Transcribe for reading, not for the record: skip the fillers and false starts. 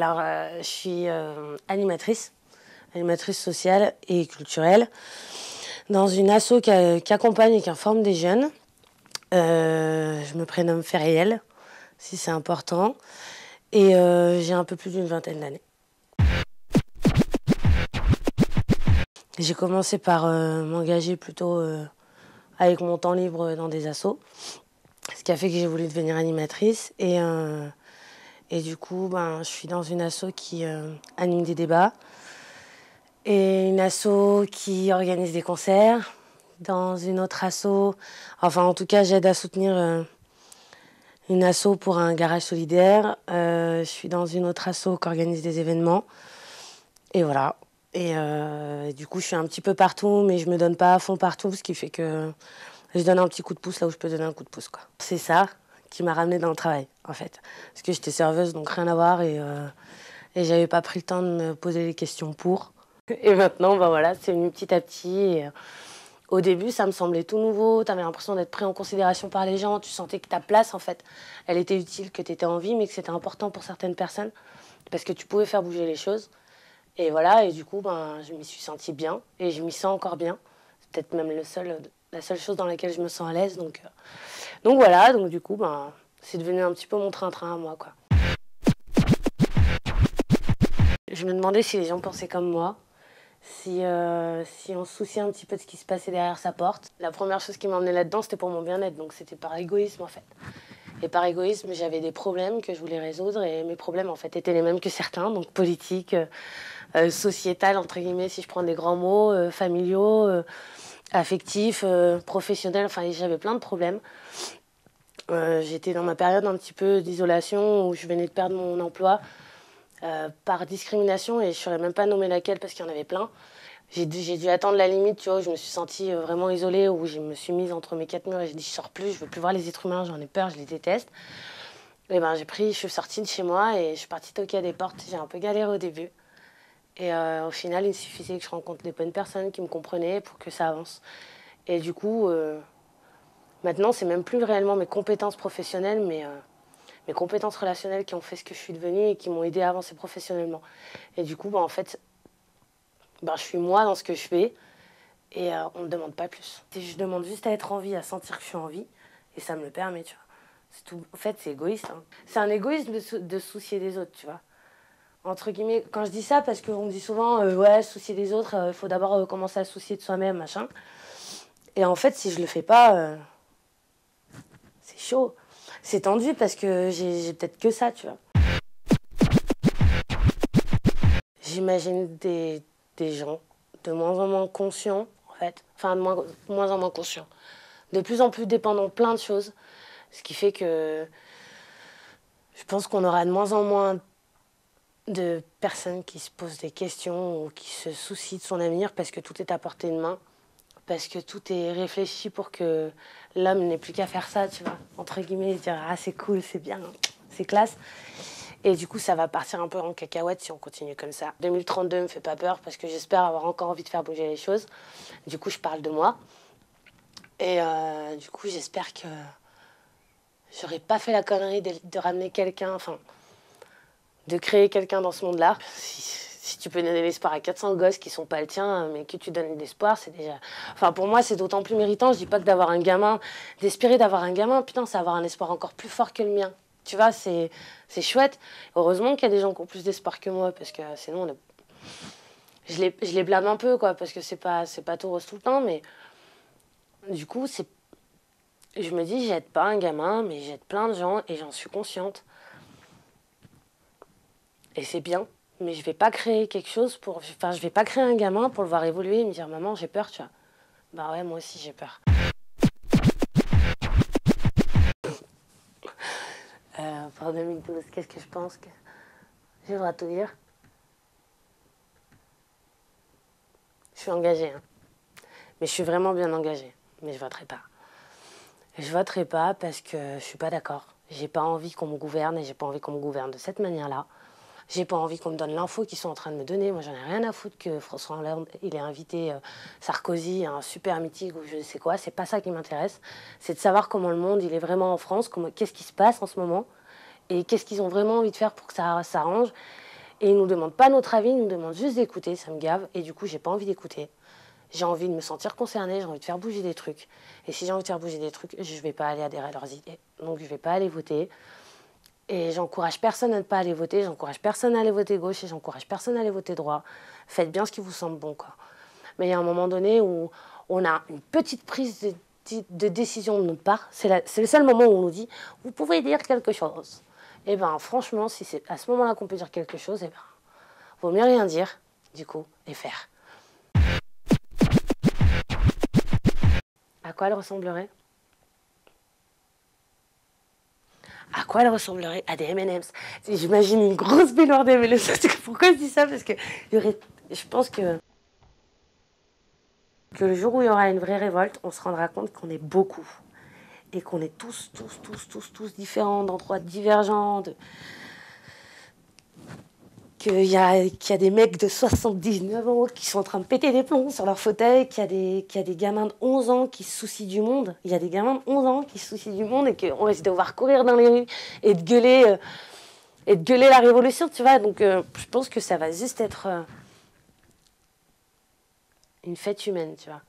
Alors, je suis animatrice sociale et culturelle dans une asso qui accompagne et qui informe des jeunes. Je me prénomme Feriel, si c'est important, et j'ai un peu plus d'une vingtaine d'années. J'ai commencé par m'engager plutôt avec mon temps libre dans des assos, ce qui a fait que j'ai voulu devenir animatrice. Et du coup, je suis dans une asso qui anime des débats et une asso qui organise des concerts. Dans une autre asso, enfin en tout cas, j'aide à soutenir une asso pour un garage solidaire. Je suis dans une autre asso qui organise des événements. Et voilà. Et du coup, je suis un petit peu partout, mais je me donne pas à fond partout, ce qui fait que je donne un petit coup de pouce là où je peux donner un coup de pouce, quoi. C'est ça qui m'a ramenée dans le travail, en fait. Parce que j'étais serveuse, donc rien à voir, et j'avais pas pris le temps de me poser des questions pour. Et maintenant, voilà, c'est venu petit à petit. Et, au début, ça me semblait tout nouveau, tu avais l'impression d'être pris en considération par les gens, tu sentais que ta place, en fait, elle était utile, que tu étais en vie, mais que c'était important pour certaines personnes, parce que tu pouvais faire bouger les choses. Et voilà, et du coup, je m'y suis sentie bien, et je m'y sens encore bien. C'est peut-être même la seule chose dans laquelle je me sens à l'aise. Donc voilà, donc du coup, c'est devenu un petit peu mon train-train à moi, quoi. Je me demandais si les gens pensaient comme moi, si on se souciait un petit peu de ce qui se passait derrière sa porte. La première chose qui m'a emmenée là-dedans, c'était pour mon bien-être, donc c'était par égoïsme, en fait. Et par égoïsme, j'avais des problèmes que je voulais résoudre, et mes problèmes, en fait, étaient les mêmes que certains, donc politiques, sociétales, entre guillemets, si je prends des grands mots, familiaux, affectifs, professionnels, enfin, j'avais plein de problèmes. J'étais dans ma période un petit peu d'isolation, où je venais de perdre mon emploi, par discrimination, et je ne saurais même pas nommer laquelle parce qu'il y en avait plein. J'ai dû attendre la limite, tu vois, où je me suis sentie vraiment isolée, où je me suis mise entre mes quatre murs et j'ai dit je sors plus, je veux plus voir les êtres humains, j'en ai peur, je les déteste. Et je suis sortie de chez moi et je suis partie toquer à des portes. J'ai un peu galéré au début. Et au final, il suffisait que je rencontre des bonnes personnes qui me comprenaient pour que ça avance. Et du coup, maintenant, c'est même plus réellement mes compétences professionnelles, mais mes compétences relationnelles qui ont fait ce que je suis devenue et qui m'ont aidée à avancer professionnellement. Et du coup, en fait, je suis moi dans ce que je fais et on ne me demande pas plus. Je demande juste à être en vie, à sentir que je suis en vie, et ça me le permet, tu vois. C'est tout. En fait, c'est égoïste, hein. C'est un égoïsme de soucier des autres, tu vois. Entre guillemets, quand je dis ça, parce qu'on me dit souvent, ouais, soucier des autres, il faut d'abord commencer à se soucier de soi-même, machin. Et en fait, si je le fais pas, c'est chaud. C'est tendu parce que j'ai peut-être que ça, tu vois. J'imagine des gens de moins en moins conscients, en fait. Enfin, de moins en moins conscients. De plus en plus dépendants de plein de choses. Ce qui fait que je pense qu'on aura de moins en moins de personnes qui se posent des questions ou qui se soucient de son avenir parce que tout est à portée de main. Parce que tout est réfléchi pour que l'homme n'ait plus qu'à faire ça, tu vois. Entre guillemets, se dire « Ah, c'est cool, c'est bien, c'est classe ». Et du coup, ça va partir un peu en cacahuète si on continue comme ça. 2032 me fait pas peur parce que j'espère avoir encore envie de faire bouger les choses. Du coup, je parle de moi. Et du coup, j'espère que j'aurais pas fait la connerie de ramener quelqu'un, enfin, de créer quelqu'un dans ce monde-là. Si tu peux donner l'espoir à 400 gosses qui sont pas le tien, mais que tu donnes de l'espoir, c'est déjà... Enfin, pour moi, c'est d'autant plus méritant. Je dis pas que d'avoir un gamin, d'espérer d'avoir un gamin, putain, c'est avoir un espoir encore plus fort que le mien. Tu vois, c'est chouette. Heureusement qu'il y a des gens qui ont plus d'espoir que moi, parce que sinon, je les blâme un peu, quoi, parce que c'est pas tout rose tout le temps, mais du coup, je me dis, j'aide pas un gamin, mais j'aide plein de gens, et j'en suis consciente. Et c'est bien. Mais je vais pas créer quelque chose pour... Enfin, je vais pas créer un gamin pour le voir évoluer et me dire « Maman, j'ai peur, tu vois. » Bah ouais, moi aussi, j'ai peur. Pour 2012, qu'est-ce que je pense que... J'ai le droit de tout dire. Je suis engagée, hein. Mais je suis vraiment bien engagée. Mais je voterai pas. Je voterai pas parce que je suis pas d'accord. J'ai pas envie qu'on me gouverne et j'ai pas envie qu'on me gouverne de cette manière-là. J'ai pas envie qu'on me donne l'info qu'ils sont en train de me donner. Moi, j'en ai rien à foutre que François Hollande il ait invité Sarkozy à un super meeting ou je ne sais quoi. C'est pas ça qui m'intéresse. C'est de savoir comment le monde il est vraiment en France, qu'est-ce qui se passe en ce moment et qu'est-ce qu'ils ont vraiment envie de faire pour que ça s'arrange. Et ils nous demandent pas notre avis, ils nous demandent juste d'écouter, ça me gave. Et du coup, j'ai pas envie d'écouter. J'ai envie de me sentir concernée, j'ai envie de faire bouger des trucs. Et si j'ai envie de faire bouger des trucs, je vais pas aller adhérer à leurs idées. Donc je vais pas aller voter. Et j'encourage personne à ne pas aller voter, j'encourage personne à aller voter gauche et j'encourage personne à aller voter droit. Faites bien ce qui vous semble bon, quoi. Mais il y a un moment donné où on a une petite prise de décision de notre part. C'est le seul moment où on nous dit « vous pouvez dire quelque chose ». Et bien franchement, si c'est à ce moment-là qu'on peut dire quelque chose, et ben, vaut mieux rien dire, du coup, et faire. À quoi elle ressemblerait? À quoi elle ressemblerait? À des M&M's. J'imagine une grosse baignoire des M&M's. Pourquoi je dis ça? Parce que je pense que le jour où il y aura une vraie révolte, on se rendra compte qu'on est beaucoup. Et qu'on est tous différents, d'endroits divergents. Qu'il y a des mecs de 79 ans qui sont en train de péter des plombs sur leur fauteuil, qu'il y a des gamins de 11 ans qui se soucient du monde. Il y a des gamins de 11 ans qui se soucient du monde et qu'on va se devoir courir dans les rues et de gueuler la révolution, tu vois. Donc je pense que ça va juste être une fête humaine, tu vois.